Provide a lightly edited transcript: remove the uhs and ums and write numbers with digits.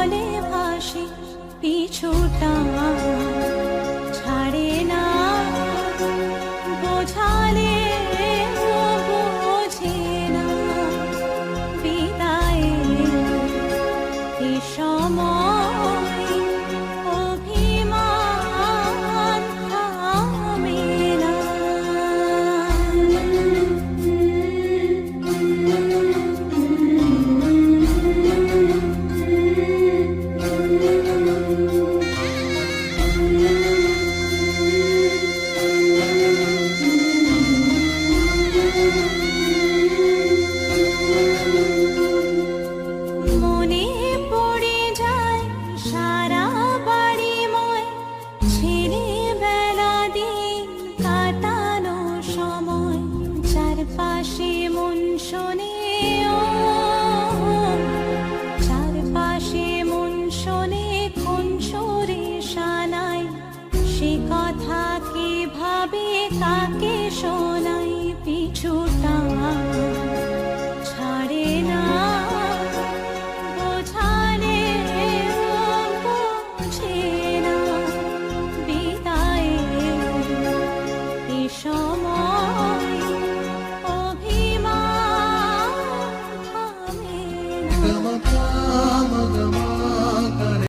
জলে ভাসে পিছুটা ছাড়ে না, বোঝালে বোঝে না বিদায়ের এ সময় অভিমান থামে না। মনে পড়ে যায় সারা বাড়িময় ছেলেবেলা দিন কাটানো সময়, চারপাশে মন শোনে ও, চারপাশে মন শোনে কোন সুরে শানাই, সে কথা কিভাবে কাকে শোনাই, পিছুটা ছাড়ে না, বোঝালে বোঝে না বিদায়ের এ সময় অভিমান থামে না।